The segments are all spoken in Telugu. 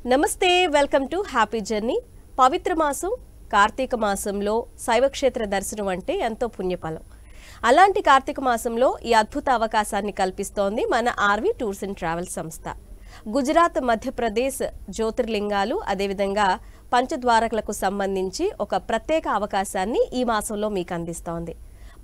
నమస్తే, వెల్కమ్ టు హ్యాపీ జర్నీ. పవిత్ర మాసం కార్తీక మాసంలో శైవక్షేత్ర దర్శనం అంటే ఎంతో పుణ్యఫలం. అలాంటి కార్తీక మాసంలో ఈ అద్భుత అవకాశాన్ని కల్పిస్తోంది మన ఆర్వి టూర్స్ అండ్ ట్రావెల్స్ సంస్థ. గుజరాత్, మధ్యప్రదేశ్ జ్యోతిర్లింగాలు అదేవిధంగా పంచద్వారకలకు సంబంధించి ఒక ప్రత్యేక అవకాశాన్ని ఈ మాసంలో మీకు అందిస్తోంది.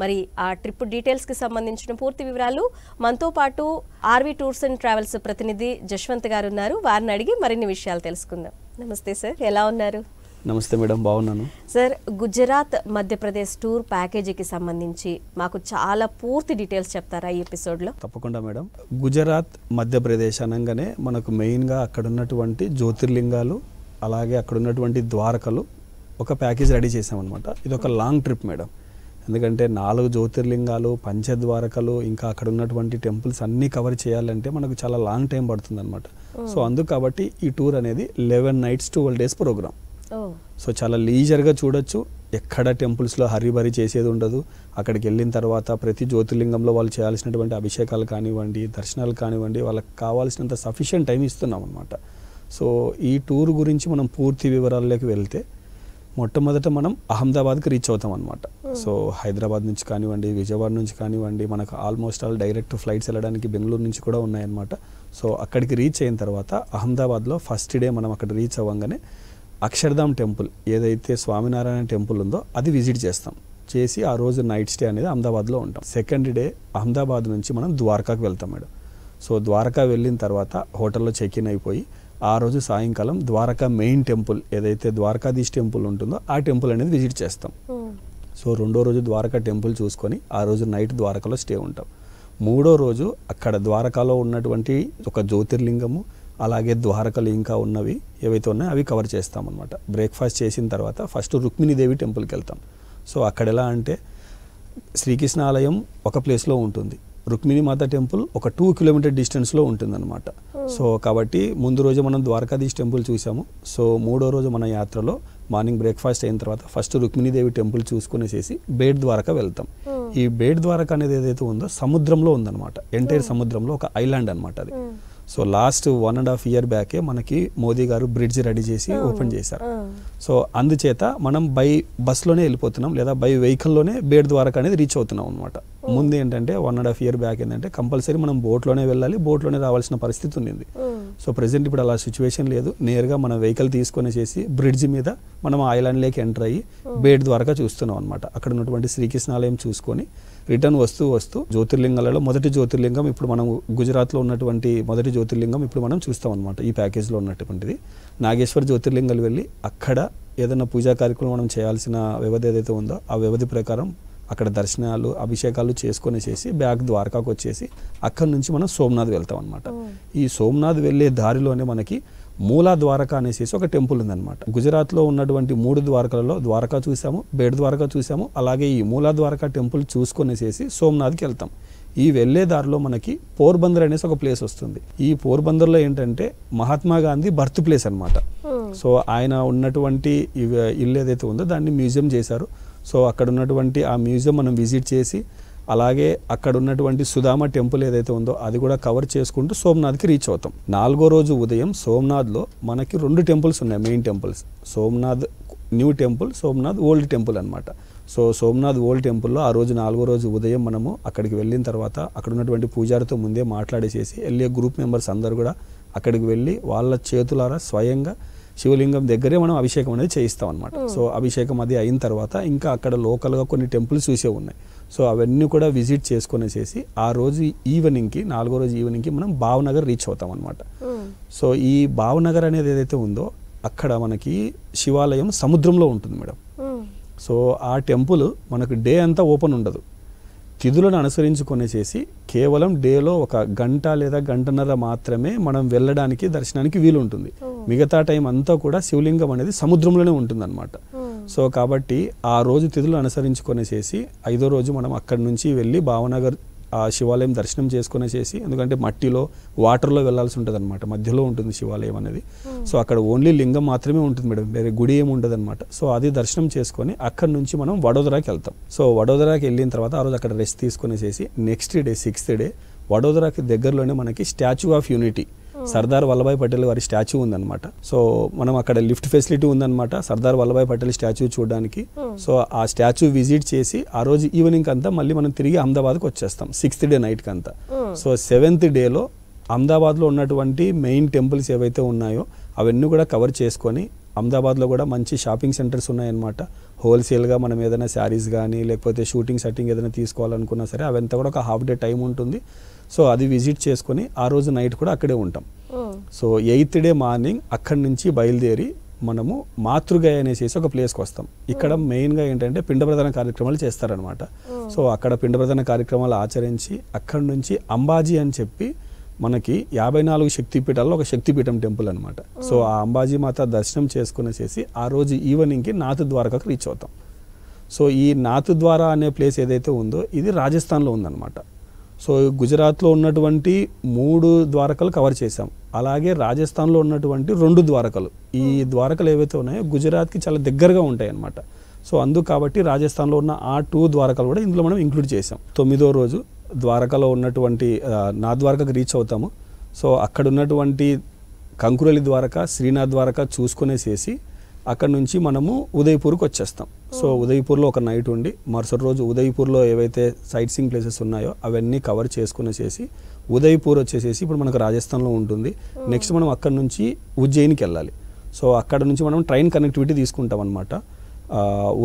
మరి ఆ ట్రిప్ డీటెయిల్స్కి సంబంధించిన పూర్తి వివరాలు మనతో పాటు ఆర్వి టూర్స్ అండ్ ట్రావెల్స్ ప్రతినిధి జశ్వంత్ గారు ఉన్నారు. వారిని అడిగి మరిన్ని విషయాలు తెలుసుకుందాం. నమస్తే సార్, ఎలా ఉన్నారు? నమస్తే మేడం, బాగున్నాను సార్. గుజరాత్, మధ్యప్రదేశ్ టూర్ ప్యాకేజీకి సంబంధించి మాకు చాలా పూర్తి డీటెయిల్స్ చెప్తారా ఈ ఎపిసోడ్లో? తప్పకుండా మేడం. గుజరాత్, మధ్యప్రదేశ్ అనగానే మనకు మెయిన్గా అక్కడ ఉన్నటువంటి జ్యోతిర్లింగాలు అలాగే అక్కడ ఉన్నటువంటి ద్వారకలు ఒక ప్యాకేజ్ రెడీ చేసామన్నమాట. ఇది ఒక లాంగ్ ట్రిప్ మేడం. ఎందుకంటే 4 జ్యోతిర్లింగాలు, పంచద్వారకలు, ఇంకా అక్కడ ఉన్నటువంటి టెంపుల్స్ అన్నీ కవర్ చేయాలంటే మనకు చాలా లాంగ్ టైం పడుతుంది అనమాట. సో అందుకు కాబట్టి ఈ టూర్ అనేది 11 nights 12 days ప్రోగ్రామ్. సో చాలా లీజర్గా చూడొచ్చు. ఎక్కడ టెంపుల్స్లో హరిబరి చేసేది ఉండదు. అక్కడికి వెళ్ళిన తర్వాత ప్రతి జ్యోతిర్లింగంలో వాళ్ళు చేయాల్సినటువంటి అభిషేకాలు కానివ్వండి, దర్శనాలు కానివ్వండి, వాళ్ళకి కావాల్సినంత సఫిషియంట్ టైం ఇస్తున్నాం అనమాట. సో ఈ టూర్ గురించి మనం పూర్తి వివరాల్లోకి వెళ్తే మొట్టమొదట మనం అహ్మదాబాద్కి రీచ్ అవుతాం అనమాట. సో హైదరాబాద్ నుంచి కానివ్వండి, విజయవాడ నుంచి కానివ్వండి, మనకు ఆల్మోస్ట్ ఆల్ డైరెక్ట్ ఫ్లైట్స్ వెళ్ళడానికి బెంగళూరు నుంచి కూడా ఉన్నాయన్నమాట. సో అక్కడికి రీచ్ అయిన తర్వాత అహ్మదాబాద్లో ఫస్ట్ డే మనం అక్కడ రీచ్ అవ్వగానే అక్షర్ధామ్ టెంపుల్, ఏదైతే స్వామినారాయణ టెంపుల్ ఉందో అది విజిట్ చేస్తాం. చేసి ఆ రోజు నైట్ స్టే అనేది అహ్మదాబాద్లో ఉంటాం. సెకండ్ డే అహ్మదాబాద్ నుంచి మనం ద్వారకాకు వెళ్తాం మేడం. సో ద్వారకా వెళ్ళిన తర్వాత హోటల్లో చెక్ ఇన్ అయిపోయి ఆ రోజు సాయంకాలం ద్వారకా మెయిన్ టెంపుల్, ఏదైతే ద్వారకాధీష్ టెంపుల్ ఉంటుందో ఆ టెంపుల్ అనేది విజిట్ చేస్తాం. సో రెండో రోజు ద్వారకా టెంపుల్ చూసుకొని ఆ రోజు నైట్ ద్వారకాలో స్టే ఉంటాం. మూడో రోజు అక్కడ ద్వారకాలో ఉన్నటువంటి ఒక జ్యోతిర్లింగము అలాగే ద్వారకలు ఇంకా ఉన్నవి ఏవైతే ఉన్నాయో అవి కవర్ చేస్తాం అనమాట. బ్రేక్ఫాస్ట్ చేసిన తర్వాత ఫస్ట్ రుక్మిణీదేవి టెంపుల్కి వెళ్తాం. సో అక్కడ ఎలా అంటే శ్రీకృష్ణ ఆలయం ఒక ప్లేస్లో ఉంటుంది, రుక్మిణి మాత టెంపుల్ ఒక 2 kilometer డిస్టెన్స్లో ఉంటుందన్నమాట. సో కాబట్టి ముందు రోజు మనం ద్వారకాధీష్ టెంపుల్ చూసాము. సో మూడో రోజు మన యాత్రలో మార్నింగ్ బ్రేక్ఫాస్ట్ అయిన తర్వాత ఫస్ట్ రుక్మిణీదేవి టెంపుల్ చూసుకునేసేసి బేట్ ద్వారకా వెళ్తాం. ఈ బేట్ ద్వారకా అనేది ఏదైతే ఉందో సముద్రంలో ఉందన్నమాట. ఎంటైర్ సముద్రంలో ఒక ఐలాండ్ అనమాట అది. సో లాస్ట్ 1.5 year బ్యాకే మనకి మోదీ గారు బ్రిడ్జ్ రెడీ చేసి ఓపెన్ చేశారు. సో అందుచేత మనం బై బస్లోనే వెళ్ళిపోతున్నాం లేదా బై వెహికల్లోనే బేట్ ద్వారకా అనేది రీచ్ అవుతున్నాం అనమాట. ముందు ఏంటంటే 1.5 year బ్యాక్ ఏంటంటే కంపల్సరీ మనం బోట్లోనే వెళ్ళాలి, బోట్లోనే రావాల్సిన పరిస్థితి ఉండింది. సో ప్రెసెంట్ ఇప్పుడు అలా సిచ్యువేషన్ లేదు. నేరుగా మన వెహికల్ తీసుకొని చేసి బ్రిడ్జ్ మీద మనం ఐలాండ్లోకి ఎంటర్ అయ్యి బేట్ ద్వారకా చూస్తున్నాం అనమాట. అక్కడ ఉన్నటువంటి శ్రీకృష్ణాలయం చూసుకొని రిటర్న్ వస్తూ జ్యోతిర్లింగాలలో మొదటి జ్యోతిర్లింగం ఇప్పుడు మనం గుజరాత్లో ఉన్నటువంటి మొదటి జ్యోతిర్లింగం ఇప్పుడు మనం చూస్తాం అనమాట. ఈ ప్యాకేజ్లో ఉన్నటువంటిది నాగేశ్వర జ్యోతిర్లింగాలు వెళ్ళి అక్కడ ఏదైనా పూజా కార్యక్రమం మనం చేయాల్సిన వ్యవధి ఏదైతే ఉందో ఆ వ్యవధి ప్రకారం అక్కడ దర్శనాలు అభిషేకాలు చేసుకొని చేసి బ్యాక్ ద్వారకాకు వచ్చేసి అక్కడి నుంచి మనం సోమనాథ్ వెళ్తాం అనమాట. ఈ సోమనాథ్ వెళ్ళే దారిలోనే మనకి మూలా ద్వారకా అనేసి ఒక టెంపుల్ ఉందన్నమాట. గుజరాత్లో ఉన్నటువంటి 3 ద్వారకలలో ద్వారకా చూసాము, బేట్ ద్వారకా చూసాము, అలాగే ఈ మూలా ద్వారకా టెంపుల్ చూసుకొనేసేసి సోమనాథ్కి వెళ్తాం. ఈ వెళ్ళే దారిలో మనకి పోర్బందర్ అనేసి ఒక ప్లేస్ వస్తుంది. ఈ పోర్బందర్లో ఏంటంటే మహాత్మా గాంధీ బర్త్ ప్లేస్ అనమాట. సో ఆయన ఉన్నటువంటి ఇల్లు ఏదైతే ఉందో దాన్ని మ్యూజియం చేశారు. సో అక్కడ ఉన్నటువంటి ఆ మ్యూజియం మనం విజిట్ చేసి అలాగే అక్కడ ఉన్నటువంటి సుధామ టెంపుల్ ఏదైతే ఉందో అది కూడా కవర్ చేసుకుంటూ సోమనాథ్కి రీచ్ అవుతాం. 4వ రోజు ఉదయం సోమనాథ్లో మనకి 2 టెంపుల్స్ ఉన్నాయి, main temples. Somnath new temple, Somnath old temple అనమాట. సో సోమనాథ్ ఓల్డ్ టెంపుల్లో ఆ రోజు 4వ రోజు ఉదయం మనము అక్కడికి వెళ్ళిన తర్వాత అక్కడ ఉన్నటువంటి పూజారితో ముందే మాట్లాడేసేసి వెళ్ళే గ్రూప్ మెంబర్స్ అందరూ కూడా అక్కడికి వెళ్ళి వాళ్ళ చేతులారా స్వయంగా శివలింగం దగ్గరే మనం అభిషేకం అనేది చేయిస్తాం అనమాట. సో అభిషేకం అది అయిన తర్వాత ఇంకా అక్కడ లోకల్గా కొన్ని టెంపుల్స్ చూసే ఉన్నాయి. సో అవన్నీ కూడా విజిట్ చేసుకునేసేసి ఆ రోజు ఈవినింగ్కి 4వ రోజు ఈవినింగ్కి మనం భావనగర్ రీచ్ అవుతాం అనమాట. సో ఈ భావనగర్ అనేది ఏదైతే ఉందో అక్కడ మనకి శివాలయం సముద్రంలో ఉంటుంది మేడం. సో ఆ టెంపుల్ మనకు డే అంతా ఓపెన్ ఉండదు. తిథులను అనుసరించుకొనేసేసి కేవలం డేలో 1 గంట లేదా గంటన్నర మాత్రమే మనం వెళ్ళడానికి దర్శనానికి వీలు ఉంటుంది. మిగతా టైం అంతా కూడా శివలింగం అనేది సముద్రంలోనే ఉంటుందన్నమాట. సో కాబట్టి ఆ రోజు తిథులు అనుసరించుకొనేసేసి 5వ రోజు మనం అక్కడి నుంచి వెళ్ళి భావనగర్ ఆ శివాలయం దర్శనం చేసుకునేసేసి, ఎందుకంటే మట్టిలో వాటర్లో వెళ్ళాల్సి ఉంటుంది అనమాట, మధ్యలో ఉంటుంది శివాలయం అనేది. సో అక్కడ ఓన్లీ లింగం మాత్రమే ఉంటుంది మేడం, వేరే గుడి ఏమి ఉండదు అనమాట. సో అది దర్శనం చేసుకొని అక్కడ నుంచి మనం వడోదరాకి వెళ్తాం. సో వడోదరాకి వెళ్ళిన తర్వాత ఆ రోజు అక్కడ రెస్ట్ తీసుకునేసేసి నెక్స్ట్ డే 6th డే వడోదరాకి దగ్గరలోనే మనకి Statue of Unity Sardar Vallabhbhai Patel వారి స్టాచ్యూ ఉందన్నమాట. సో మనం అక్కడ లిఫ్ట్ ఫెసిలిటీ ఉందన్నమాట సర్దార్ వల్లభాయ్ పటేల్ స్టాచ్యూ చూడడానికి. సో ఆ స్టాచ్యూ విజిట్ చేసి ఆ రోజు ఈవినింగ్ అంతా మళ్ళీ మనం తిరిగి అహ్మదాబాద్కి వచ్చేస్తాం 6th డే నైట్కి అంతా. సో 7th డేలో అహ్మదాబాద్లో ఉన్నటువంటి మెయిన్ టెంపుల్స్ ఏవైతే ఉన్నాయో అవన్నీ కూడా కవర్ చేసుకొని, అహ్మదాబాద్లో కూడా మంచి షాపింగ్ సెంటర్స్ ఉన్నాయన్నమాట. హోల్సేల్గా మనం ఏదైనా శారీస్ కానీ లేకపోతే షూటింగ్ సెట్టింగ్ ఏదైనా తీసుకోవాలనుకున్నా సరే అవంతా కూడా ఒక హాఫ్ డే టైం ఉంటుంది. సో అది విజిట్ చేసుకొని ఆ రోజు నైట్ కూడా అక్కడే ఉంటాం. సో 8th డే మార్నింగ్ అక్కడి నుంచి బయలుదేరి మనము మాతృగయ అనేసి ఒక ప్లేస్కి వస్తాం. ఇక్కడ మెయిన్గా ఏంటంటే పిండ ప్రధాన కార్యక్రమాలు చేస్తారనమాట. సో అక్కడ పిండ ప్రధాన కార్యక్రమాలు ఆచరించి అక్కడి నుంచి అంబాజీ అని చెప్పి మనకి 54 శక్తిపీఠాల్లో ఒక శక్తిపీఠం టెంపుల్ అనమాట. సో ఆ అంబాజీ మాత దర్శనం చేసుకునేసేసి ఆ రోజు ఈవినింగ్కి నాథ్ ద్వారకకు రీచ్ అవుతాం. సో ఈ నాథ్ ద్వారా అనే ప్లేస్ ఏదైతే ఉందో ఇది రాజస్థాన్లో ఉందన్నమాట. సో గుజరాత్లో ఉన్నటువంటి 3 ద్వారకలు కవర్ చేసాం. అలాగే రాజస్థాన్లో ఉన్నటువంటి 2 ద్వారకలు, ఈ ద్వారకలు ఏవైతే ఉన్నాయో గుజరాత్కి చాలా దగ్గరగా ఉంటాయి అన్నమాట. సో అందుకు కాబట్టి రాజస్థాన్లో ఉన్న ఆ 2 ద్వారకలు కూడా ఇందులో మనం ఇంక్లూడ్ చేసాం. 9వ రోజు ద్వారకలో ఉన్నటువంటి నా ద్వారకకు రీచ్ అవుతాము. సో అక్కడ ఉన్నటువంటి కంకురలి ద్వారక, శ్రీనాథ్ ద్వారక చూసుకునేసేసి అక్కడ నుంచి మనము ఉదయపూర్కి వచ్చేస్తాం. సో ఉదయపూర్లో ఒక నైట్ ఉండి మరుసటి రోజు ఉదయపూర్లో ఏవైతే సైట్ సీయింగ్ ప్లేసెస్ ఉన్నాయో అవన్నీ కవర్ చేసుకునేసేసి ఉదయపూర్ వచ్చేసేసి ఇప్పుడు మనకు రాజస్థాన్లో ఉంటుంది. నెక్స్ట్ మనం అక్కడ నుంచి ఉజ్జయినికి వెళ్ళాలి. సో అక్కడ నుంచి మనం ట్రైన్ కనెక్టివిటీ తీసుకుంటాం అనమాట.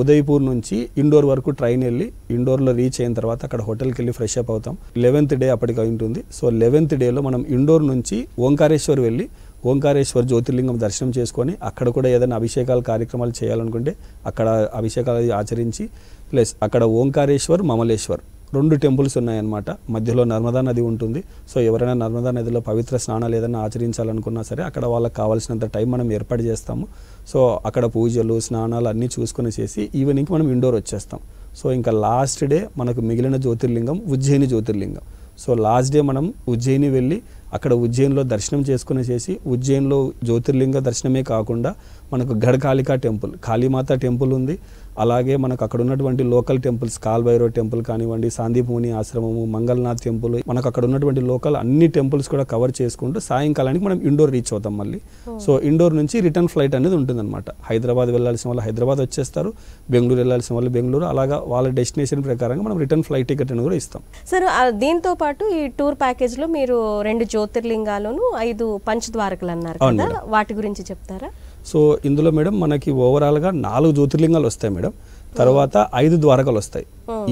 ఉదయపూర్ నుంచి ఇండోర్ వరకు ట్రైన్ వెళ్ళి ఇండోర్లో రీచ్ అయిన తర్వాత అక్కడ హోటల్కి వెళ్ళి ఫ్రెష్ అప్ అవుతాం. 11th డే అప్పటికి ఉంటుంది. సో 11th డేలో మనం ఇండోర్ నుంచి ఓంకారేశ్వర్ వెళ్ళి ఓంకారేశ్వర్ జ్యోతిర్లింగం దర్శనం చేసుకొని అక్కడ కూడా ఏదైనా అభిషేకాల కార్యక్రమాలు చేయాలనుకుంటే అక్కడ అభిషేకాలు ఆచరించి, ప్లస్ అక్కడ ఓంకారేశ్వర్, మమలేశ్వర్ 2 టెంపుల్స్ ఉన్నాయన్నమాట. మధ్యలో నర్మదా నది ఉంటుంది. సో ఎవరైనా నర్మదా నదిలో పవిత్ర స్నానాలు ఏదైనా ఆచరించాలనుకున్నా సరే అక్కడ వాళ్ళకి కావాల్సినంత టైం మనం ఏర్పాటు చేస్తాము. సో అక్కడ పూజలు స్నానాలు అన్నీ చూసుకుని చేసి ఈవినింగ్కి మనం ఇండోర్ వచ్చేస్తాం. సో ఇంకా లాస్ట్ డే మనకు మిగిలిన జ్యోతిర్లింగం ఉజ్జయిని జ్యోతిర్లింగం. సో లాస్ట్ డే మనం ఉజ్జయిని వెళ్ళి అక్కడ ఉజ్జయిన్లో దర్శనం చేసుకుని చేసి ఉజ్జయిన్లో జ్యోతిర్లింగ దర్శనమే కాకుండా మనకు గఢకాళికా టెంపుల్, కాళీమాత టెంపుల్ ఉంది. అలాగే మనకు అక్కడ ఉన్నటువంటి లోకల్ టెంపుల్స్ కాల్భైరవ్ టెంపుల్ కానివ్వండి, సాందీపుని ఆశ్రమము, మంగళనాథ్ టెంపుల్, మనకు అక్కడ ఉన్నటువంటి లోకల్ అన్ని టెంపుల్స్ కూడా కవర్ చేసుకుంటూ సాయంకాలానికి మనం ఇండోర్ రీచ్ అవుతాం మళ్ళీ. సో ఇండోర్ నుంచి రిటర్న్ ఫ్లైట్ అనేది ఉంటుందన్నమాట. హైదరాబాద్ వెళ్ళాల్సిన వాళ్ళు హైదరాబాద్ వచ్చేస్తారు, బెంగళూరు వెళ్ళాల్సిన వాళ్ళు బెంగళూరు, అలాగా వాళ్ళ డెస్టినేషన్ ప్రకారంగా మనం రిటర్న్ ఫ్లైట్ టికెట్ అని కూడా ఇస్తాం. సార్ దీంతో పాటు ఈ టూర్ ప్యాకేజ్లో మీరు 2 జ్యోతిర్లింగాలను 5 పంచద్వారకలు అన్నారు కదా, వాటి గురించి చెప్తారా? సో ఇందులో మేడం మనకి ఓవరాల్గా 4 జ్యోతిర్లింగాలు వస్తాయి మేడం. తర్వాత 5 ద్వారకలు వస్తాయి.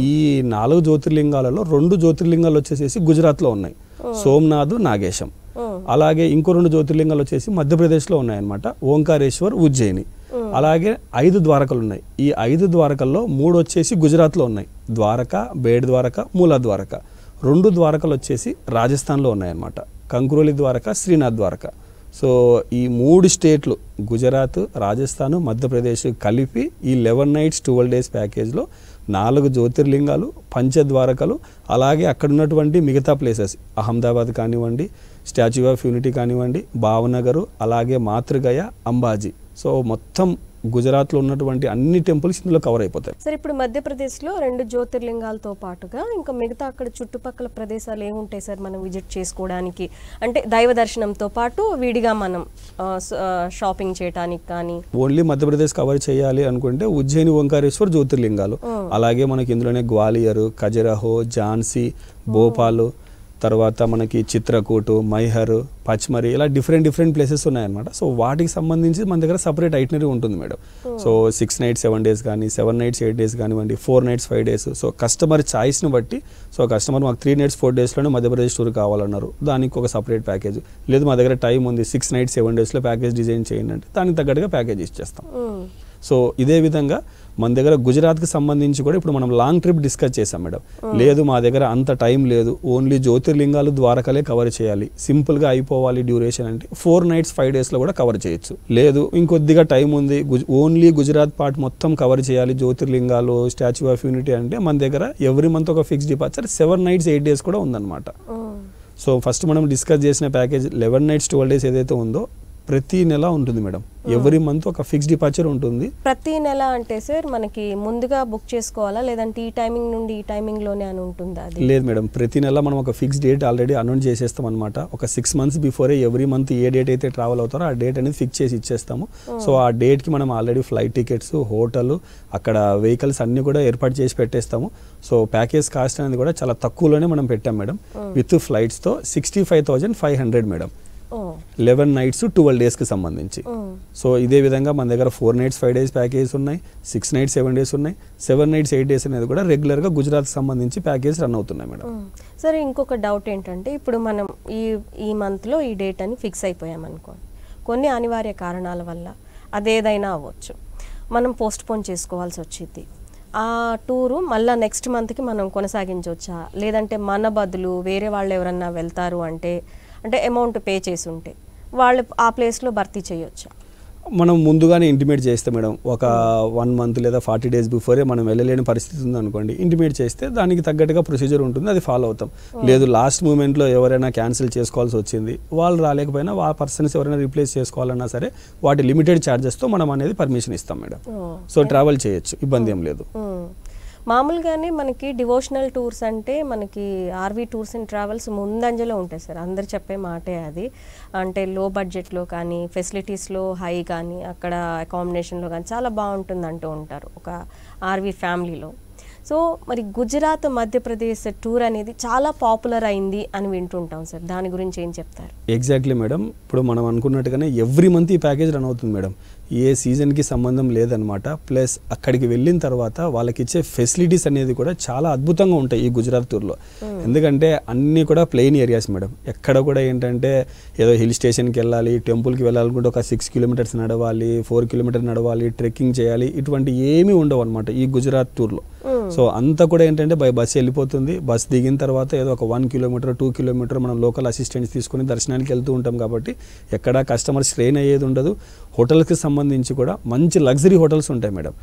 ఈ 4 జ్యోతిర్లింగాలలో 2 జ్యోతిర్లింగాలు వచ్చేసి గుజరాత్లో ఉన్నాయి, సోమనాథ్, నాగేశం. అలాగే ఇంకో 2 జ్యోతిర్లింగాలు వచ్చేసి మధ్యప్రదేశ్లో ఉన్నాయన్నమాట, ఓంకారేశ్వర్, ఉజ్జయిని. అలాగే 5 ద్వారకలు ఉన్నాయి. ఈ 5 ద్వారకల్లో 3 వచ్చేసి గుజరాత్లో ఉన్నాయి, ద్వారక, బేడ్ ద్వారక, మూలా ద్వారక. 2 ద్వారకలు వచ్చేసి రాజస్థాన్లో ఉన్నాయన్నమాట, కంక్రోలి ద్వారక, శ్రీనాథ్ ద్వారక. సో ఈ 3 స్టేట్లు గుజరాత్, రాజస్థాన్, మధ్యప్రదేశ్ కలిపి ఈ 11 nights 12 days ప్యాకేజ్లో 4 జ్యోతిర్లింగాలు, పంచద్వారకలు, అలాగే అక్కడ ఉన్నటువంటి మిగతా ప్లేసెస్ అహ్మదాబాద్ కానివ్వండి, స్టాచ్యూ ఆఫ్ యూనిటీ కానివ్వండి, భావనగరు, అలాగే మాతృగయ, అంబాజీ. సో మొత్తం గుజరాత్లో ఉన్నటువంటి అన్ని టెంపుల్స్ ఇందులో కవర్ అయిపోతాయి. సార్ ఇప్పుడు మధ్యప్రదేశ్లో 2 జ్యోతిర్లింగాలతో పాటుగా ఇంకా మిగతా అక్కడ చుట్టుపక్కల ప్రదేశాలు ఏముంటాయి సార్ మనం విజిట్ చేసుకోవడానికి? అంటే దైవ దర్శనంతో పాటు విడిగా మనం షాపింగ్ చేయడానికి కానీ ఓన్లీ మధ్యప్రదేశ్ కవర్ చేయాలి అనుకుంటే ఉజ్జయిని, ఓంకారేశ్వర్ జ్యోతిర్లింగాలు. అలాగే మనకి ఇందులోనే గ్వాలియర్, ఖజురాహో, ఝాన్సీ, భోపాల్, తర్వాత మనకి చిత్రకూటు, మైహర్, పచ్మరి, ఇలా డిఫరెంట్ ప్లేసెస్ ఉన్నాయన్నమాట. సో వాటికి సంబంధించి మన దగ్గర సపరేట్ ఐటినరీ ఉంటుంది మేడం. సో 6 nights 7 days కానీ, 7 nights 8 days కానివ్వండి, 4 nights 5 days. సో కస్టమర్ ఛాయిస్ని బట్టి, సో కస్టమర్ మాకు 3 nights 4 daysలోనే మధ్యప్రదేశ్ టూర్ కావాలన్నారు, దానికి ఒక సపరేట్ ప్యాకేజ్. లేదు మా దగ్గర టైం ఉంది 6 nights 7 daysలో ప్యాకేజ్ డిజైన్ చేయండి అంటే దానికి తగ్గట్టుగా ప్యాకేజ్ ఇచ్చేస్తాం. సో ఇదే విధంగా మన దగ్గర గుజరాత్కి సంబంధించి కూడా ఇప్పుడు మనం లాంగ్ ట్రిప్ డిస్కస్ చేసాం మేడం. లేదు మా దగ్గర అంత టైం లేదు, ఓన్లీ జ్యోతిర్లింగాలు, ద్వారకలే కవర్ చేయాలి, సింపుల్గా అయిపోవాలి డ్యూరేషన్ అంటే 4 nights 5 daysలో కూడా కవర్ చేయొచ్చు. లేదు ఇంకొద్దిగా టైం ఉంది, ఓన్లీ గుజరాత్ పార్ట్ మొత్తం కవర్ చేయాలి, జ్యోతిర్లింగాలు, స్టాచ్యూ ఆఫ్ యూనిటీ అంటే మన దగ్గర ఎవ్రీ మంత్ ఒక ఫిక్స్ డిపార్చర్ 7 nights 8 days కూడా ఉందన్నమాట. సో ఫస్ట్ మనం డిస్కస్ చేసిన ప్యాకేజ్ 11 nights 12 days ఏదైతే ఉందో ప్రతి నెల ఉంటుంది మేడం. ఎవ్రీ మంత్ ఒక ఫిక్స్ డిపార్చర్ ఉంటుంది. ప్రతి నెల అంటే సార్ మనకి ముందుగా బుక్ చేసుకోవాలా, లేదంటే ఈ టైమింగ్ నుండి ఈ టైమింగ్ లోనే అని ఉంటుందా? అది లేదు మేడం, ప్రతి నెల మనం ఒక ఫిక్స్ డేట్ ఆల్రెడీ అనౌన్స్ చేసేస్తాం అనమాట. ఒక 6 months బిఫోరే ఎవ్రీ మంత్ ఏ డేట్ అయితే ట్రావెల్ అవుతారో ఆ డేట్ అనేది ఫిక్స్ చేసి ఇచ్చేస్తాము. సో ఆ డేట్కి మనం ఆల్రెడీ ఫ్లైట్ టికెట్స్, హోటల్, అక్కడ వెహికల్స్ అన్ని కూడా ఏర్పాటు చేసి పెట్టేస్తాము. సో ప్యాకేజ్ కాస్ట్ అనేది కూడా చాలా తక్కువలోనే మనం పెట్టాం మేడం. విత్ ఫ్లైట్స్తో 65,500 మేడం. 11 nights 12 days కి సంబంధించి. సో ఇదే విధంగా మన దగ్గర 4 nights 5 days ప్యాకేజ్ ఉన్నాయి, 6 nights 7 days ఉన్నాయి, 7 nights 8 days అనేది కూడా రెగ్యులర్గా గుజరాత్ సంబంధించి ప్యాకేజ్ రన్ అవుతున్నాయి మేడం. సరే, ఇంకొక డౌట్ ఏంటంటే ఇప్పుడు మనం ఈ మంత్లో ఈ డేట్ అని ఫిక్స్ అయిపోయాం అనుకోండి, కొన్ని అనివార్య కారణాల వల్ల అదేదైనా అవ్వచ్చు, మనం పోస్ట్పోన్ చేసుకోవాల్సి వచ్చింది. ఆ టూరు మళ్ళీ నెక్స్ట్ మంత్కి మనం కొనసాగించవచ్చా, లేదంటే మన బదులు వేరే వాళ్ళు ఎవరన్నా వెళ్తారు అంటే అమౌంట్ పే చేసి ఉంటే వాళ్ళు ఆ ప్లేస్లో భర్తీ చేయొచ్చా? మనం ముందుగానే ఇంటిమేట్ చేస్తే మేడం, ఒక 1 month లేదా 40 days బిఫోరే మనం వెళ్ళలేని పరిస్థితి ఉందనుకోండి, ఇంటిమేట్ చేస్తే దానికి తగ్గట్టుగా ప్రొసీజర్ ఉంటుంది, అది ఫాలో అవుతాం. లేదు లాస్ట్ మూమెంట్లో ఎవరైనా క్యాన్సిల్ చేసుకోవాల్సి వచ్చింది, వాళ్ళు రాలేకపోయినా ఆ పర్సన్స్ ఎవరైనా రీప్లేస్ చేసుకోవాలన్నా సరే వాటి లిమిటెడ్ ఛార్జెస్తో మనం అనేది పర్మిషన్ ఇస్తాం మేడం. సో ట్రావెల్ చేయొచ్చు, ఇబ్బంది ఏం లేదు. మామూలుగానే మనకి డివోషనల్ టూర్స్ అంటే మనకి ఆర్వీ టూర్స్ అండ్ ట్రావెల్స్ ముందంజలో ఉంటాయి సార్, అందరు చెప్పే మాటే అది. అంటే లో బడ్జెట్లో కానీ ఫెసిలిటీస్లో హై కానీ అక్కడ అకామిడేషన్లో కానీ చాలా బాగుంటుంది అంటూ ఉంటారు ఒక ఆర్వీ ఫ్యామిలీలో. సో మరి గుజరాత్ మధ్యప్రదేశ్ టూర్ అనేది చాలా పాపులర్ అయింది అని వింటుంటాం సార్, దాని గురించి ఏం చెప్తారు? ఎగ్జాక్ట్లీ మేడం, ఇప్పుడు మనం అనుకున్నట్టుగానే ఎవ్రీ మంత్ ఈ ప్యాకేజ్ రన్ అవుతుంది మేడం. ఏ సీజన్కి సంబంధం లేదనమాట. ప్లస్ అక్కడికి వెళ్ళిన తర్వాత వాళ్ళకి ఇచ్చే ఫెసిలిటీస్ అనేది కూడా చాలా అద్భుతంగా ఉంటాయి ఈ గుజరాత్ టూర్లో. ఎందుకంటే అన్నీ కూడా ప్లెయిన్ ఏరియాస్ మేడం. ఎక్కడ కూడా ఏంటంటే ఏదో హిల్ స్టేషన్కి వెళ్ళాలి, టెంపుల్కి వెళ్ళాలనుకుంటే ఒక 6 kilometers నడవాలి, 4 kilometers నడవాలి, ట్రెక్కింగ్ చేయాలి, ఇటువంటి ఏమీ ఉండవు అనమాట ఈ గుజరాత్ టూర్లో. సో అంతా కూడా ఏంటంటే బై బస్ వెళ్ళిపోతుంది. బస్ దిగిన తర్వాత ఏదో ఒక 1 kilometer 2 kilometer మనం లోకల్ అసిస్టెంట్స్ తీసుకుని దర్శనానికి వెళ్తూ ఉంటాం కాబట్టి ఎక్కడా కస్టమర్ స్ట్రెయిన్ అయ్యేది ఉండదు. హోటల్కి సంబంధించి కూడా మంచి లగ్జరీ హోటల్స్ ఉంటాయి మేడం.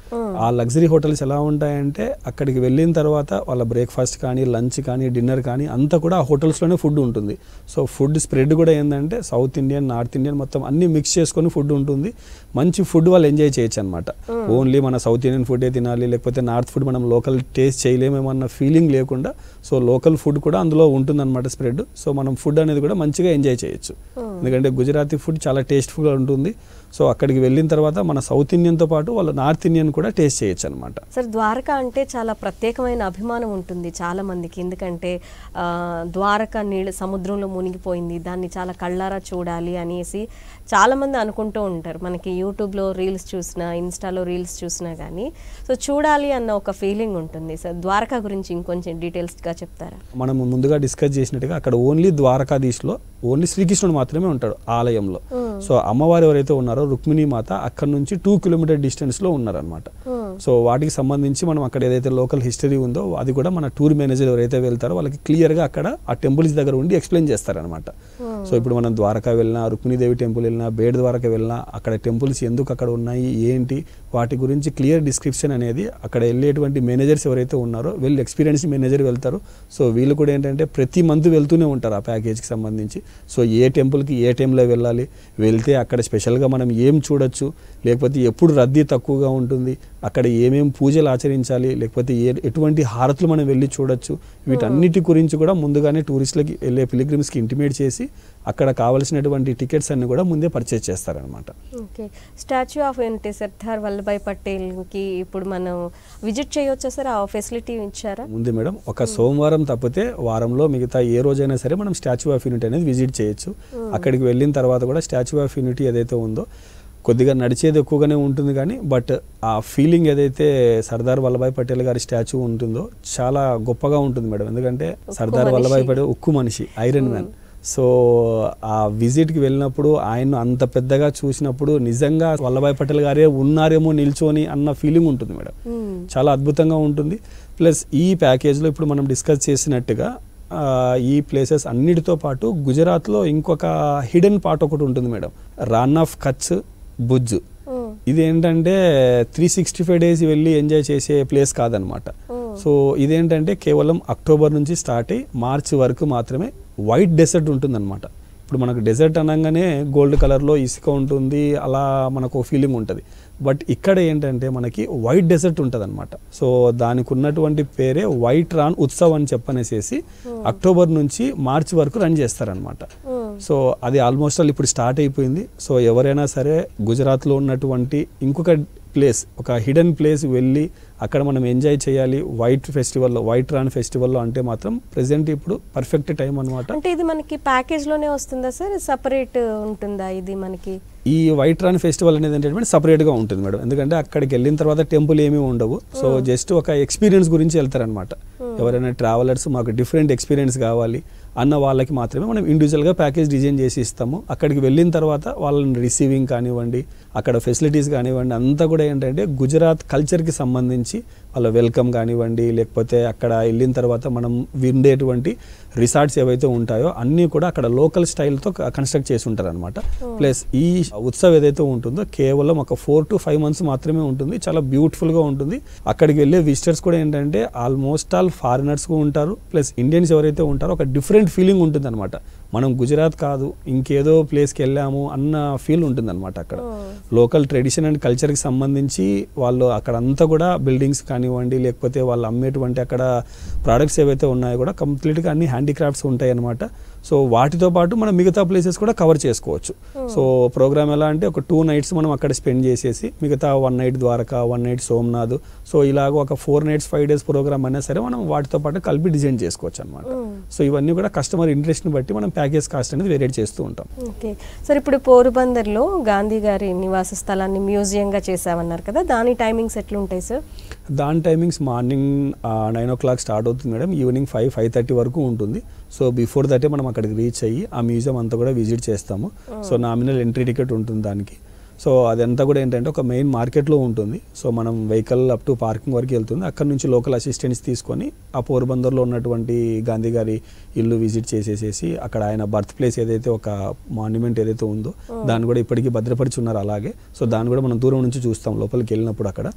ఆ లగ్జరీ హోటల్స్ ఎలా ఉంటాయంటే అక్కడికి వెళ్ళిన తర్వాత వాళ్ళ బ్రేక్ఫాస్ట్ కానీ, లంచ్ కానీ, డిన్నర్ కానీ అంతా కూడా ఆ హోటల్స్లోనే ఫుడ్ ఉంటుంది. సో ఫుడ్ స్ప్రెడ్ కూడా ఏంటంటే సౌత్ ఇండియన్, నార్త్ ఇండియన్ మొత్తం అన్ని మిక్స్ చేసుకొని ఫుడ్ ఉంటుంది. మంచి ఫుడ్ వాళ్ళు ఎంజాయ్ చేయొచ్చు అనమాట. ఓన్లీ మన సౌత్ ఇండియన్ ఫుడే తినాలి, లేకపోతే నార్త్ ఫుడ్ మనం లోకల్ టేస్ట్ చేయలేమేమన్న ఫీలింగ్ లేకుండా సో లోకల్ ఫుడ్ కూడా అందులో ఉంటుందన్నమాట స్ప్రెడ్. సో మనం ఫుడ్ అనేది కూడా మంచిగా ఎంజాయ్ చేయొచ్చు. ఎందుకంటే గుజరాతీ ఫుడ్ చాలా టేస్ట్ఫుల్గా ఉంటుంది. సో అక్కడికి వెళ్ళిన తర్వాత మన సౌత్ ఇండియన్తో పాటు వాళ్ళు నార్త్ ఇండియన్ కూడా టేస్ట్ చేయొచ్చు అనమాట. సార్, ద్వారకా అంటే చాలా ప్రత్యేకమైన అభిమానం ఉంటుంది చాలా మందికి. ఎందుకంటే ద్వారకా నీళ్ళు సముద్రంలో మునిగిపోయింది, దాన్ని చాలా కళ్ళారా చూడాలి అనేసి చాలామంది అనుకుంటూ ఉంటారు. మనకి యూట్యూబ్లో రీల్స్ చూసినా, ఇన్స్టాలో రీల్స్ చూసినా కానీ సో చూడాలి అన్న ఒక ఫీలింగ్ ఉంటుంది. సార్, ద్వారకా గురించి ఇంకొంచెం డీటెయిల్స్గా చెప్తారా? మనం ముందుగా డిస్కస్ చేసినట్టుగా అక్కడ ఓన్లీ ద్వారకాధీష్లో ఓన్లీ శ్రీకృష్ణుడు మాత్రమే ఉంటాడు ఆలయంలో. సో అమ్మవారు ఎవరైతే ఉన్నారో రుక్మిణీ మాత అక్కడ నుంచి 2 kilometer డిస్టెన్స్లో ఉన్నారనమాట. సో వాటికి సంబంధించి మనం అక్కడ ఏదైతే లోకల్ హిస్టరీ ఉందో అది కూడా మన టూర్ మేనేజర్ ఎవరైతే వెళ్తారో వాళ్ళకి క్లియర్గా అక్కడ ఆ టెంపుల్స్ దగ్గర ఉండి ఎక్స్ప్లెయిన్ చేస్తారనమాట. సో ఇప్పుడు మనం ద్వారకా వెళ్ళినా, రుక్మిణీదేవి టెంపుల్ వెళ్ళినా, బేడ్ ద్వారకా వెళ్ళినా అక్కడ టెంపుల్స్ ఎందుకు అక్కడ ఉన్నాయి, ఏంటి, వాటి గురించి క్లియర్ డిస్క్రిప్షన్ అనేది అక్కడ వెళ్ళేటువంటి మేనేజర్స్ ఎవరైతే ఉన్నారో వీళ్ళు ఎక్స్పీరియన్స్ మేనేజర్ వెళ్తారు. సో వీళ్ళు కూడా ఏంటంటే ప్రతి మంత్ వెళ్తూనే ఉంటారు ఆ ప్యాకేజ్కి సంబంధించి. సో ఏ టెంపుల్కి ఏ టైంలో వెళ్ళాలి, వెళ్తే అక్కడ స్పెషల్గా మనం ఏం చూడొచ్చు, లేకపోతే ఎప్పుడు రద్దీ తక్కువగా ఉంటుంది, అక్కడ ఏమేం పూజలు ఆచరించాలి, లేకపోతే ఎటువంటి హారతులు మనం వెళ్ళి చూడొచ్చు, వీటన్నిటి గురించి కూడా ముందుగానే టూరిస్టులకి వెళ్ళే పిలిగ్రిమ్స్కి ఇంటిమేట్ చేసి అక్కడ కావాల్సినటువంటి టికెట్స్ అన్ని కూడా ముందే పర్చేజ్ చేస్తారనమాట. Okay, Statue of Unity Sardar Vallabhbhai పటేల్కి ఇప్పుడు మనం విజిట్ చేయొచ్చా సార్? ఆ ఫెసిలిటీ ఇచ్చారా? ఉంది మేడం. ఒక సోమవారం తప్పితే వారంలో మిగతా ఏ రోజైనా సరే మనం స్టాచ్యూ ఆఫ్ యూనిటీ అనేది విజిట్ చేయొచ్చు. అక్కడికి వెళ్ళిన తర్వాత కూడా స్టాచ్యూ ఆఫ్ యూనిటీ ఏదైతే ఉందో కొద్దిగా నడిచేది ఎక్కువగానే ఉంటుంది కానీ బట్ ఆ ఫీలింగ్ ఏదైతే సర్దార్ వల్లభాయ్ పటేల్ గారి స్టాచ్యూ ఉంటుందో చాలా గొప్పగా ఉంటుంది మేడం. ఎందుకంటే సర్దార్ వల్లభాయ్ పటేల్ ఉక్కు మనిషి, ఐరన్ మ్యాన్. సో ఆ విజిట్కి వెళ్ళినప్పుడు ఆయన్ను అంత పెద్దగా చూసినప్పుడు నిజంగా వల్లభాయ్ పటేల్ గారే ఉన్నారేమో నిల్చొని అన్న ఫీలింగ్ ఉంటుంది మేడం. చాలా అద్భుతంగా ఉంటుంది. ప్లస్ ఈ ప్యాకేజ్లో ఇప్పుడు మనం డిస్కస్ చేసినట్టుగా ఈ ప్లేసెస్ అన్నిటితో పాటు గుజరాత్లో ఇంకొక హిడెన్ పార్ట్ ఒకటి ఉంటుంది మేడం, రాన్ ఆఫ్ కచ్ భుజ్. ఇది ఏంటంటే 365 days వెళ్ళి ఎంజాయ్ చేసే ప్లేస్ కాదనమాట. సో ఇదేంటంటే కేవలం అక్టోబర్ నుంచి స్టార్ట్ అయ్యి మార్చి వరకు మాత్రమే వైట్ డెసర్ట్ ఉంటుందన్నమాట. ఇప్పుడు మనకు డెజర్ట్ అనగానే గోల్డ్ కలర్లో ఇసుక ఉంటుంది, అలా మనకు ఫీలింగ్ ఉంటుంది. బట్ ఇక్కడ ఏంటంటే మనకి వైట్ డెజర్ట్ ఉంటుంది అనమాట. సో దానికి ఉన్నటువంటి పేరే వైట్ రాన్ ఉత్సవ్ అని చెప్పనేసేసి అక్టోబర్ నుంచి మార్చి వరకు రన్ చేస్తారనమాట. సో అది ఆల్మోస్ట్ ఆల్ ఇప్పుడు స్టార్ట్ అయిపోయింది. సో ఎవరైనా సరే గుజరాత్లో ఉన్నటువంటి ఇంకొక ప్లేస్, ఒక హిడెన్ ప్లేస్ వెళ్ళి అక్కడ మనం ఎంజాయ్ చేయాలి వైట్ ఫెస్టివల్లో, వైట్ రాన్ ఫెస్టివల్లో అంటే మాత్రం ప్రెసెంట్ ఇప్పుడు పర్ఫెక్ట్ టైం అనమాట. అంటే ఇది మనకి ప్యాకేజ్లోనే వస్తుందా సార్, సపరేట్ ఉంటుందా ఇది మనకి? ఈ వైట్ రాన్ ఫెస్టివల్ అనేది ఏంటంటే సపరేట్గా ఉంటుంది మేడం. ఎందుకంటే అక్కడికి వెళ్ళిన తర్వాత టెంపుల్ ఏమీ ఉండవు. సో జస్ట్ ఒక ఎక్స్పీరియన్స్ గురించి వెళ్తారనమాట. ఎవరైనా ట్రావెలర్స్ మాకు డిఫరెంట్ ఎక్స్పీరియన్స్ కావాలి అన్న వాళ్ళకి మాత్రమే మనం ఇండివిజువల్గా ప్యాకేజ్ డిజైన్ చేసి ఇస్తాము. అక్కడికి వెళ్ళిన తర్వాత వాళ్ళని రిసీవింగ్ కానివ్వండి, అక్కడ ఫెసిలిటీస్ కానివ్వండి, అంతా కూడా ఏంటంటే గుజరాత్ కల్చర్కి సంబంధించి వాళ్ళ వెల్కమ్ కానివ్వండి, లేకపోతే అక్కడ వెళ్ళిన తర్వాత మనం ఉండేటువంటి రిసార్ట్స్ ఏవైతే ఉంటాయో అన్నీ కూడా అక్కడ లోకల్ స్టైల్తో కన్స్ట్రక్ట్ చేసి ఉంటారు అనమాట. ప్లస్ ఈ ఉత్సవ్ ఏదైతే ఉంటుందో కేవలం ఒక 4 to 5 months మాత్రమే ఉంటుంది. చాలా బ్యూటిఫుల్గా ఉంటుంది. అక్కడికి వెళ్ళే విజిటర్స్ కూడా ఏంటంటే ఆల్మోస్ట్ ఆల్ ఫారినర్స్ ఉంటారు, ప్లస్ ఇండియన్స్ ఎవరైతే ఉంటారో ఒక డిఫరెంట్ ఫీలింగ్ ఉంటుంది అనమాట. మనం గుజరాత్ కాదు ఇంకేదో ప్లేస్కి వెళ్ళాము అన్న ఫీల్ ఉంటుంది అనమాట. అక్కడ లోకల్ ట్రెడిషన్ అండ్ కల్చర్కి సంబంధించి వాళ్ళు అక్కడ అంతా కూడా బిల్డింగ్స్ కానివ్వండి, లేకపోతే వాళ్ళు అమ్మేటువంటి అక్కడ ప్రోడక్ట్స్ ఏవైతే ఉన్నాయో కూడా కంప్లీట్గా అన్ని హ్యాండీక్రాఫ్ట్స్ ఉంటాయి అనమాట. సో వాటితో పాటు మనం మిగతా ప్లేసెస్ కూడా కవర్ చేసుకోవచ్చు. సో ప్రోగ్రామ్ ఎలా అంటే ఒక 2 nights మనం అక్కడ స్పెండ్ చేసేసి మిగతా 1 night Dwarka, 1 night Somnath, so ఇలాగ ఒక 4 nights 5 days ప్రోగ్రామ్ అయినా సరే మనం వాటితో పాటు కలిపి డిజైన్ చేసుకోవచ్చు అనమాట. సో ఇవన్నీ కూడా కస్టమర్ ఇంట్రెస్ట్ని బట్టి మనం ప్యాకేజ్ కాస్ట్ అనేది వేరేట్ చేస్తూ ఉంటాం. ఓకే సార్, ఇప్పుడు పోరుబందర్లో గాంధీ గారి నివాస స్థలాన్ని మ్యూజియంగా చేసామన్నారు కదా, దాని టైమింగ్స్ ఎట్లుంటాయి సార్? దాని టైమింగ్స్ మార్నింగ్ 9 o'clock స్టార్ట్ అవుతుంది మేడం, ఈవినింగ్ 5-5:30 వరకు ఉంటుంది. సో బిఫోర్ దటే మనం అక్కడికి రీచ్ అయ్యి ఆ మ్యూజియం అంతా కూడా విజిట్ చేస్తాము. సో నామినల్ ఎంట్రీ టికెట్ ఉంటుంది దానికి. సో అదంతా కూడా ఏంటంటే ఒక మెయిన్ మార్కెట్లో ఉంటుంది. సో మనం వెహికల్ అప్ టు పార్కింగ్ వరకు వెళ్తుంది. అక్కడ నుంచి లోకల్ అసిస్టెంట్స్ తీసుకొని ఆ పోర్బందర్లో ఉన్నటువంటి గాంధీ గారి ఇల్లు విజిట్ చేసేసేసి అక్కడ ఆయన బర్త్ ప్లేస్ ఏదైతే ఒక మాన్యుమెంట్ ఏదైతే ఉందో దాన్ని కూడా ఇప్పటికీ భద్రపరిచి ఉన్నారు అలాగే. సో దాన్ని కూడా మనం దూరం నుంచి చూస్తాం లోపలికి వెళ్ళినప్పుడు అక్కడ.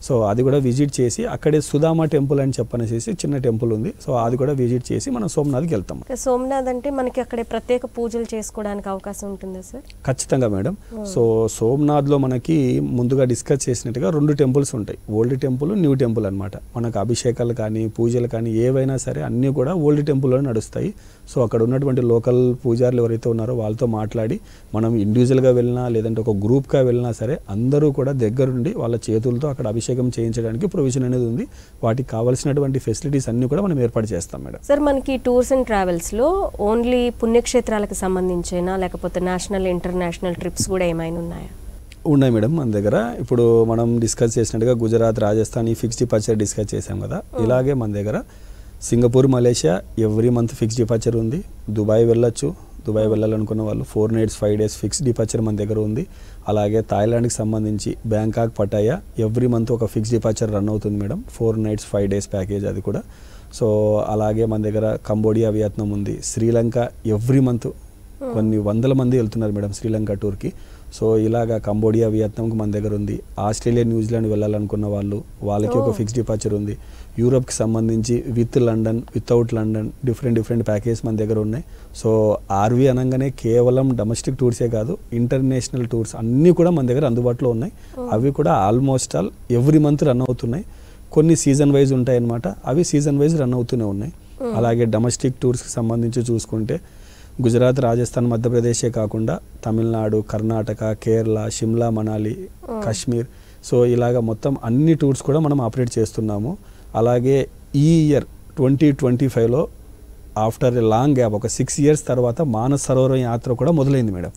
సో అది కూడా విజిట్ చేసి అక్కడే సుధామ టెంపుల్ అని చెప్పనేసి చిన్న టెంపుల్ ఉంది. సో అది కూడా విజిట్ చేసి మనం సోమనాథ్కి వెళ్తాం. సోమనాథ్ అంటే మనకి అక్కడే ప్రత్యేక పూజలు చేసుకోవడానికి అవకాశం ఉంటుందా సార్? ఖచ్చితంగా మేడం. సో సోమనాథ్లో మనకి ముందుగా డిస్కస్ చేసినట్టుగా 2 టెంపుల్స్ ఉంటాయి, ఓల్డ్ టెంపుల్, న్యూ టెంపుల్ అనమాట. మనకు అభిషేకాలు కానీ పూజలు కానీ ఏవైనా సరే అన్నీ కూడా ఓల్డ్ టెంపుల్లో నడుస్తాయి. సో అక్కడ ఉన్నటువంటి లోకల్ పూజారులు ఎవరైతే ఉన్నారో వాళ్ళతో మాట్లాడి మనం ఇండివిజువల్గా వెళ్ళినా లేదంటే ఒక గ్రూప్గా వెళ్ళినా సరే అందరూ కూడా దగ్గరుండి వాళ్ళ చేతులతో అక్కడ అభిషేకం చేయించడానికి ప్రొవిజన్ అనేది ఉంది. వాటికి కావాల్సినటువంటి ఫెసిలిటీస్ అన్నీ కూడా మనం ఏర్పాటు చేస్తాం మేడం. సార్ మనకి టూర్స్ అండ్ ట్రావెల్స్లో ఓన్లీ పుణ్యక్షేత్రాలకు సంబంధించిన లేకపోతే నేషనల్ ఇంటర్నేషనల్ ట్రిప్స్ కూడా ఏమైనా ఉన్నాయా? ఉన్నాయి మేడం మన దగ్గర. ఇప్పుడు మనం డిస్కస్ చేసినట్టుగా గుజరాత్, రాజస్థాన్ ఈ ఫిక్స్డ్ డిపార్చర్ డిస్కస్ చేసాం కదా, ఇలాగే మన దగ్గర Singapore, Malaysia every month fixed departure ఉంది. దుబాయ్ వెళ్ళొచ్చు, దుబాయ్ వెళ్ళాలనుకున్న వాళ్ళు 4 nights 5 days ఫిక్స్డ్ డిపార్చర్ మన దగ్గర ఉంది. అలాగే థాయిలాండ్కి సంబంధించి బ్యాంకాక్, పటాయా ఎవ్రీ మంత్ ఒక ఫిక్స్డ్ డిపార్చర్ రన్ అవుతుంది మేడం, 4 nights 5 days ప్యాకేజ్ అది కూడా. సో అలాగే మన దగ్గర కంబోడియా, వియత్నాం ఉంది. శ్రీలంక ఎవ్రీ మంత్ కొన్ని వందల మంది వెళ్తున్నారు మేడం శ్రీలంక టూర్కి. సో ఇలాగా కంబోడియా, వియత్నాంకి మన దగ్గర ఉంది. ఆస్ట్రేలియా, న్యూజిలాండ్ వెళ్ళాలనుకున్న వాళ్ళకి ఒక ఫిక్స్డ్ డిపార్చర్ ఉంది. యూరోప్కి సంబంధించి with London, without London different package మన దగ్గర ఉన్నాయి. సో ఆర్వీ అనగానే కేవలం డొమెస్టిక్ టూర్సే కాదు, ఇంటర్నేషనల్ టూర్స్ అన్నీ కూడా మన దగ్గర అందుబాటులో ఉన్నాయి. అవి కూడా almost all every month run అవుతున్నాయి. కొన్ని సీజన్ వైజ్ ఉంటాయి అన్నమాట, అవి సీజన్ వైజ్ రన్ అవుతూనే ఉన్నాయి. అలాగే డొమెస్టిక్ టూర్స్కి సంబంధించి చూసుకుంటే గుజరాత్, రాజస్థాన్, మధ్యప్రదేశే కాకుండా తమిళనాడు, కర్ణాటక, కేరళ, షిమ్లా, మనాలి, కాశ్మీర్, సో ఇలాగ మొత్తం అన్ని టూర్స్ కూడా మనం ఆపరేట్ చేస్తున్నాము. అలాగే ఈ ఇయర్ 2025లో ఆఫ్టర్ ఎ లాంగ్ గ్యాప్ ఒక 6 years తర్వాత మానస్ సరోవరం యాత్ర కూడా మొదలైంది మేడం.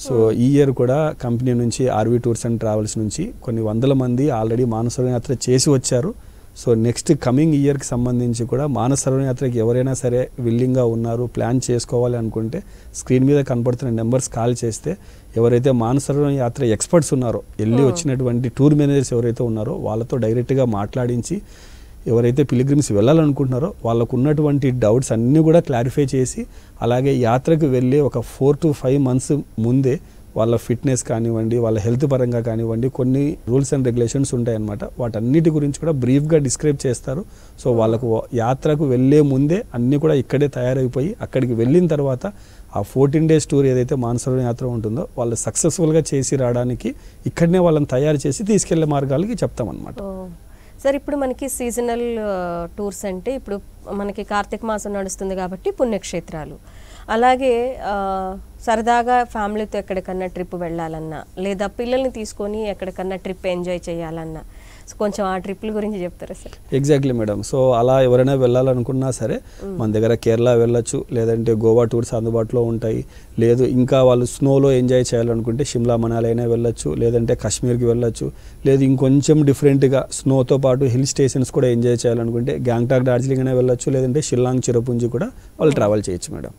సో ఈ ఇయర్ కూడా కంపెనీ నుంచి ఆర్వీ టూర్స్ అండ్ ట్రావెల్స్ నుంచి కొన్ని వందల మంది ఆల్రెడీ మానస సరోవరం యాత్ర చేసి వచ్చారు. సో నెక్స్ట్ కమింగ్ ఇయర్కి సంబంధించి కూడా మానస సరోవరం యాత్రకి ఎవరైనా సరే విల్లింగ్గా ఉన్నారు, ప్లాన్ చేసుకోవాలి అనుకుంటే స్క్రీన్ మీద కనపడుతున్న నెంబర్స్ కాల్ చేస్తే ఎవరైతే మానస సరోవరం యాత్ర ఎక్స్పర్ట్స్ ఉన్నారో, వెళ్ళి వచ్చినటువంటి టూర్ మేనేజర్స్ ఎవరైతే ఉన్నారో వాళ్ళతో డైరెక్ట్గా మాట్లాడించి ఎవరైతే పిలిగ్రిమ్స్ వెళ్ళాలనుకుంటున్నారో వాళ్ళకు ఉన్నటువంటి డౌట్స్ అన్నీ కూడా క్లారిఫై చేసి, అలాగే యాత్రకు వెళ్ళి ఒక 4 to 5 months ముందే వాళ్ళ ఫిట్నెస్ కానివ్వండి, వాళ్ళ హెల్త్ పరంగా కానివ్వండి, కొన్ని రూల్స్ అండ్ రెగ్యులేషన్స్ ఉంటాయన్నమాట. వాటన్నిటి గురించి కూడా బ్రీఫ్గా డిస్క్రైబ్ చేస్తారు. సో వాళ్ళకు యాత్రకు వెళ్ళే ముందే అన్నీ కూడా ఇక్కడే తయారైపోయి అక్కడికి వెళ్ళిన తర్వాత ఆ 14 days టూర్ ఏదైతే మానసరోవర్ యాత్ర ఉంటుందో వాళ్ళు సక్సెస్ఫుల్గా చేసి రావడానికి ఇక్కడనే వాళ్ళని తయారు చేసి తీసుకెళ్లే మార్గాలకి చెప్తామన్నమాట. సార్ ఇప్పుడు మనకి సీజనల్ టూర్స్ అంటే ఇప్పుడు మనకి కార్తీక మాసం నడుస్తుంది కాబట్టి పుణ్యక్షేత్రాలు, అలాగే సరదాగా ఫ్యామిలీతో ఎక్కడికన్నా ట్రిప్ వెళ్ళాలన్నా లేదా పిల్లల్ని తీసుకొని ఎక్కడికన్నా ట్రిప్ ఎంజాయ్ చేయాలన్నా కొంచెం ఆ ట్రిప్ల గురించి చెప్తారా సార్? Exactly madam. సో అలా ఎవరైనా వెళ్ళాలనుకున్నా సరే మన దగ్గర కేరళ వెళ్ళొచ్చు, లేదంటే గోవా టూర్స్ అందుబాటులో ఉంటాయి. లేదు ఇంకా వాళ్ళు స్నోలో ఎంజాయ్ చేయాలనుకుంటే షిమ్లా మనాలి అయినా వెళ్ళొచ్చు, లేదంటే కాశ్మీర్కి వెళ్ళొచ్చు. లేదు ఇంకొంచెం డిఫరెంట్గా స్నోతో పాటు హిల్ స్టేషన్స్ కూడా ఎంజాయ్ చేయాలనుకుంటే గ్యాంగ్టాక్ డార్జిలింగ్ అయినా వెళ్ళొచ్చు, లేదంటే షిల్లాంగ్ చిరపుంజి కూడా వాళ్ళు ట్రావెల్ చేయొచ్చు మేడం.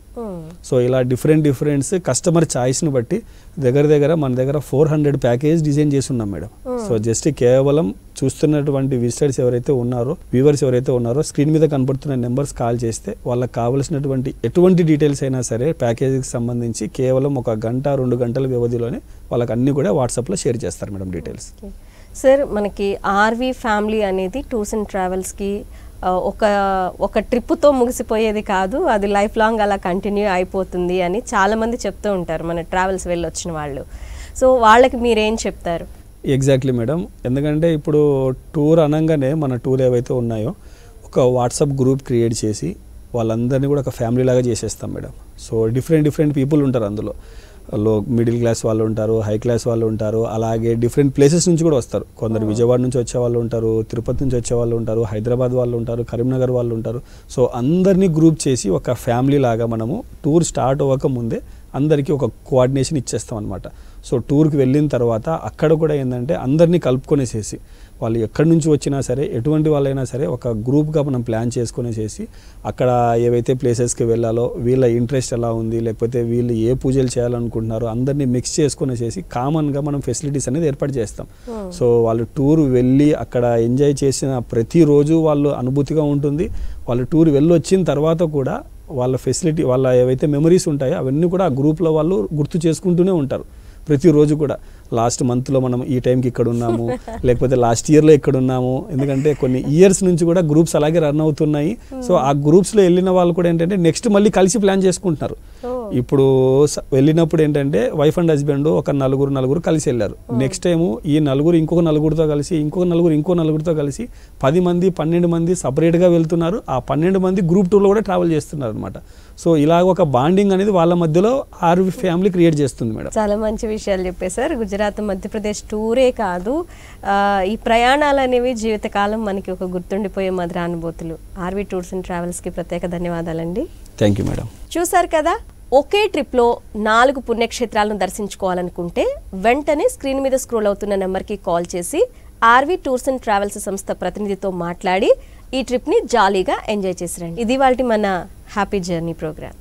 సో ఇలా డిఫరెంట్స్ కస్టమర్ ఛాయిస్ని బట్టి దగ్గర మన దగ్గర 400 ప్యాకేజ్ డిజైన్ చేసి ఉన్నాం మేడం. సో జస్ట్ కేవలం చూస్తున్నటువంటి విజిటర్స్ ఎవరైతే ఉన్నారో, వ్యూవర్స్ ఎవరైతే ఉన్నారో స్క్రీన్ మీద కనపడుతున్న నెంబర్స్ కాల్ చేస్తే వాళ్ళకి కావాల్సినటువంటి ఎటువంటి డీటెయిల్స్ అయినా సరే ప్యాకేజీకి సంబంధించి కేవలం 1 గంట 2 గంటల వ్యవధిలోనే వాళ్ళకి అన్ని కూడా వాట్సాప్లో షేర్ చేస్తారు మేడం డీటెయిల్స్. సార్ మనకి ఆర్వీ ఫ్యామిలీ అనేది టూర్స్ అండ్ ట్రావెల్స్కి ఒక ట్రిప్తో ముగిసిపోయేది కాదు, అది లైఫ్ లాంగ్ అలా కంటిన్యూ అయిపోతుంది అని చాలామంది చెప్తూ ఉంటారు మన ట్రావెల్స్ వెళ్ళొచ్చిన వాళ్ళు. సో వాళ్ళకి మీరేం చెప్తారు? Exactly madam. ఎందుకంటే ఇప్పుడు టూర్ అనగానే మన టూర్ ఏవైతే ఉన్నాయో ఒక వాట్సాప్ గ్రూప్ క్రియేట్ చేసి వాళ్ళందరినీ కూడా ఒక ఫ్యామిలీ లాగా చేసేస్తాం మేడం. సో డిఫరెంట్ పీపుల్ ఉంటారు అందులో. మిడిల్ క్లాస్ వాళ్ళు ఉంటారు, హై క్లాస్ వాళ్ళు ఉంటారు, అలాగే డిఫరెంట్ ప్లేసెస్ నుంచి కూడా వస్తారు. కొందరు విజయవాడ నుంచి వచ్చే వాళ్ళు ఉంటారు, తిరుపతి నుంచి వచ్చే వాళ్ళు ఉంటారు, హైదరాబాద్ వాళ్ళు ఉంటారు, కరీంనగర్ వాళ్ళు ఉంటారు. సో అందరినీ గ్రూప్ చేసి ఒక ఫ్యామిలీ లాగా మనము టూర్ స్టార్ట్ అవ్వక ముందే అందరికీ ఒక కోఆర్డినేషన్ ఇచ్చేస్తాం అనమాట. సో టూర్కి వెళ్ళిన తర్వాత అక్కడ కూడా ఏంటంటే అందరినీ కలుపుకొనేసేసి వాళ్ళు ఎక్కడి నుంచి వచ్చినా సరే ఎటువంటి వాళ్ళైనా సరే ఒక గ్రూప్గా మనం ప్లాన్ చేసుకునేసేసి అక్కడ ఏవైతే ప్లేసెస్కి వెళ్ళాలో వీళ్ళ ఇంట్రెస్ట్ ఎలా ఉంది, లేకపోతే వీళ్ళు ఏ పూజలు చేయాలనుకుంటున్నారో అందరినీ మిక్స్ చేసుకునేసేసి కామన్గా మనం ఫెసిలిటీస్ అనేది ఏర్పాటు చేస్తాం. సో వాళ్ళు టూర్ వెళ్ళి అక్కడ ఎంజాయ్ చేసిన ప్రతిరోజు వాళ్ళు అనుభూతిగా ఉంటుంది. వాళ్ళు టూర్ వెళ్ళి వచ్చిన తర్వాత కూడా వాళ్ళ ఫెసిలిటీ వాళ్ళ ఏవైతే మెమరీస్ ఉంటాయో అవన్నీ కూడా ఆ గ్రూప్లో వాళ్ళు గుర్తు చేసుకుంటూనే ఉంటారు ప్రతిరోజు కూడా. లాస్ట్ మంత్లో మనం ఈ టైంకి ఇక్కడ ఉన్నాము, లేకపోతే లాస్ట్ ఇయర్లో ఇక్కడ ఉన్నాము. ఎందుకంటే కొన్ని ఇయర్స్ నుంచి కూడా గ్రూప్స్ అలాగే రన్ అవుతున్నాయి. సో ఆ గ్రూప్స్లో వెళ్ళిన వాళ్ళు కూడా ఏంటంటే నెక్స్ట్ మళ్ళీ కలిసి ప్లాన్ చేసుకుంటున్నారు. ఇప్పుడు వెళ్ళినప్పుడు ఏంటంటే వైఫ్ అండ్ హస్బెండ్ ఒక నలుగురు కలిసి వెళ్ళారు. నెక్స్ట్ టైము ఈ నలుగురు ఇంకొక నలుగురితో కలిసి, ఇంకొక నలుగురితో కలిసి 10 మంది 12 మంది సపరేట్గా వెళ్తున్నారు. ఆ 12 మంది గ్రూప్ టూర్లో కూడా ట్రావెల్ చేస్తున్నారు అనమాట. సో ఇలాగ ఒక బాండింగ్ అనేది వాళ్ళ మధ్యలో ఆర్వీ ఫ్యామిలీ క్రియేట్ చేస్తుంది మేడం. చాలా మంచి విషయాలు చెప్పేశారు. గుజరాత్ మధ్యప్రదేశ్ టూరే కాదు, ఈ ప్రయాణాలు అనేవి జీవితకాలం మనకి ఒక గుర్తుండిపోయే మధుర అనుభూతులు. ఆర్వీ టూర్స్ అండ్ ట్రావెల్స్కి ప్రత్యేక ధన్యవాదాలండి. Thank you madam. చూసారు కదా, ఒకే ట్రిప్లో 4 పుణ్యక్షేత్రాలను దర్శించుకోవాలనుకుంటే వెంటనే స్క్రీన్ మీద స్క్రోల్ అవుతున్న నెంబర్కి కాల్ చేసి ఆర్వీ టూర్స్ అండ్ ట్రావెల్స్ సంస్థ ప్రతినిధితో మాట్లాడి ఈ ట్రిప్ని జాలీగా ఎంజాయ్ చేసిరండి. ఇది వాళ్ళ మన హ్యాపీ జర్నీ ప్రోగ్రామ్.